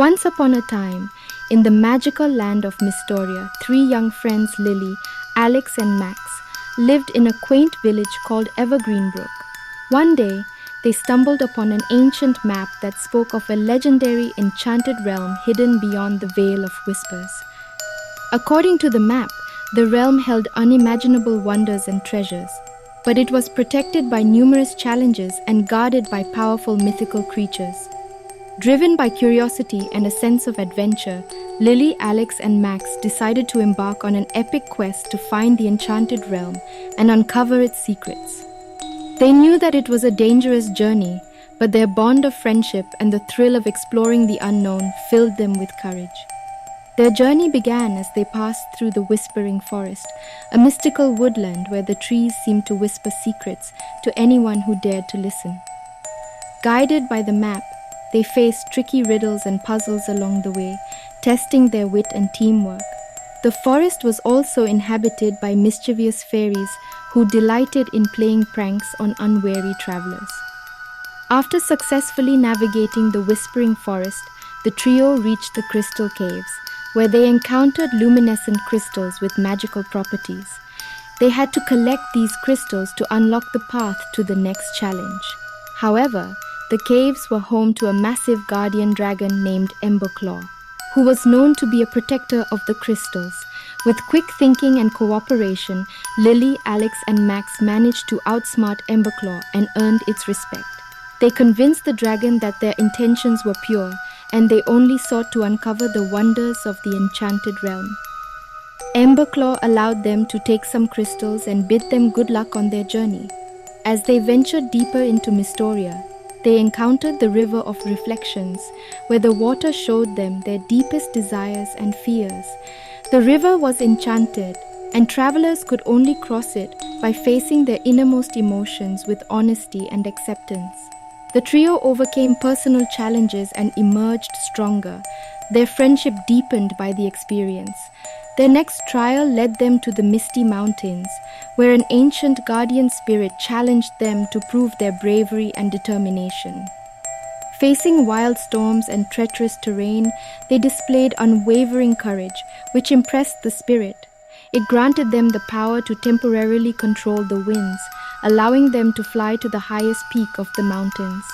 Once upon a time, in the magical land of Mystoria, three young friends, Lily, Alex, and Max, lived in a quaint village called Evergreenbrook. One day, they stumbled upon an ancient map that spoke of a legendary enchanted realm hidden beyond the Veil of Whispers. According to the map, the realm held unimaginable wonders and treasures, but it was protected by numerous challenges and guarded by powerful mythical creatures. Driven by curiosity and a sense of adventure, Lily, Alex, and Max decided to embark on an epic quest to find the Enchanted Realm and uncover its secrets. They knew that it was a dangerous journey, but their bond of friendship and the thrill of exploring the unknown filled them with courage. Their journey began as they passed through the Whispering Forest, a mystical woodland where the trees seemed to whisper secrets to anyone who dared to listen. Guided by the map, they faced tricky riddles and puzzles along the way, testing their wit and teamwork. The forest was also inhabited by mischievous fairies who delighted in playing pranks on unwary travelers. After successfully navigating the Whispering Forest, the trio reached the Crystal Caves, where they encountered luminescent crystals with magical properties. They had to collect these crystals to unlock the path to the next challenge. However, the caves were home to a massive guardian dragon named Emberclaw, who was known to be a protector of the crystals. With quick thinking and cooperation, Lily, Alex, and Max managed to outsmart Emberclaw and earned its respect. They convinced the dragon that their intentions were pure, and they only sought to uncover the wonders of the Enchanted Realm. Emberclaw allowed them to take some crystals and bid them good luck on their journey. As they ventured deeper into Mystoria, they encountered the River of Reflections, where the water showed them their deepest desires and fears. The river was enchanted, and travelers could only cross it by facing their innermost emotions with honesty and acceptance. The trio overcame personal challenges and emerged stronger, their friendship deepened by the experience. Their next trial led them to the Misty Mountains, where an ancient guardian spirit challenged them to prove their bravery and determination. Facing wild storms and treacherous terrain, they displayed unwavering courage, which impressed the spirit. It granted them the power to temporarily control the winds, allowing them to fly to the highest peak of the mountains.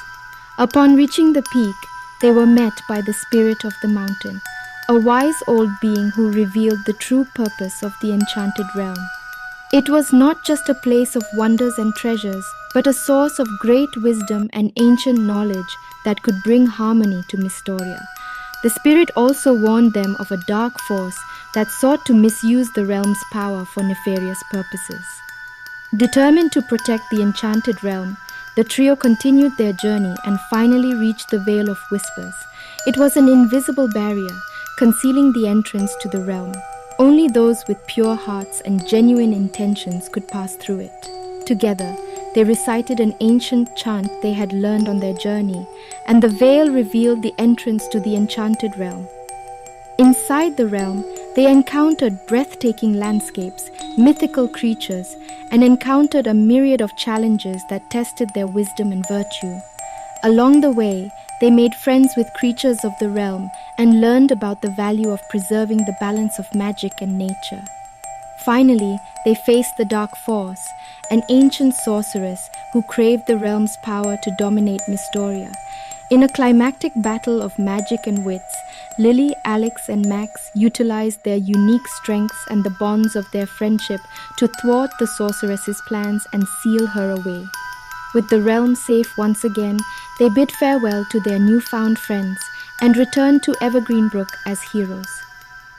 Upon reaching the peak, they were met by the spirit of the mountain, a wise old being who revealed the true purpose of the Enchanted Realm. It was not just a place of wonders and treasures, but a source of great wisdom and ancient knowledge that could bring harmony to Mystoria. The spirit also warned them of a dark force that sought to misuse the realm's power for nefarious purposes. Determined to protect the Enchanted Realm, the trio continued their journey and finally reached the Veil of Whispers. It was an invisible barrier, concealing the entrance to the realm. Only those with pure hearts and genuine intentions could pass through it. Together, they recited an ancient chant they had learned on their journey, and the veil revealed the entrance to the Enchanted Realm. Inside the realm, they encountered breathtaking landscapes, mythical creatures, and encountered a myriad of challenges that tested their wisdom and virtue. Along the way, they made friends with creatures of the realm and learned about the value of preserving the balance of magic and nature. Finally, they faced the Dark Force, an ancient sorceress who craved the realm's power to dominate Mystoria. In a climactic battle of magic and wits, Lily, Alex, and Max utilized their unique strengths and the bonds of their friendship to thwart the sorceress's plans and seal her away. With the realm safe once again, they bid farewell to their newfound friends and returned to Evergreenbrook as heroes.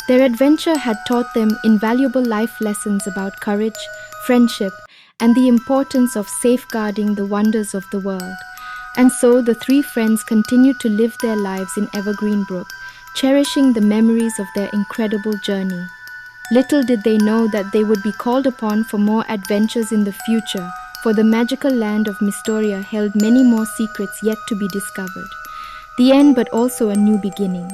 Their adventure had taught them invaluable life lessons about courage, friendship, and the importance of safeguarding the wonders of the world. And so the three friends continued to live their lives in Evergreenbrook, cherishing the memories of their incredible journey. Little did they know that they would be called upon for more adventures in the future, for the magical land of Mystoria held many more secrets yet to be discovered. The end, but also a new beginning.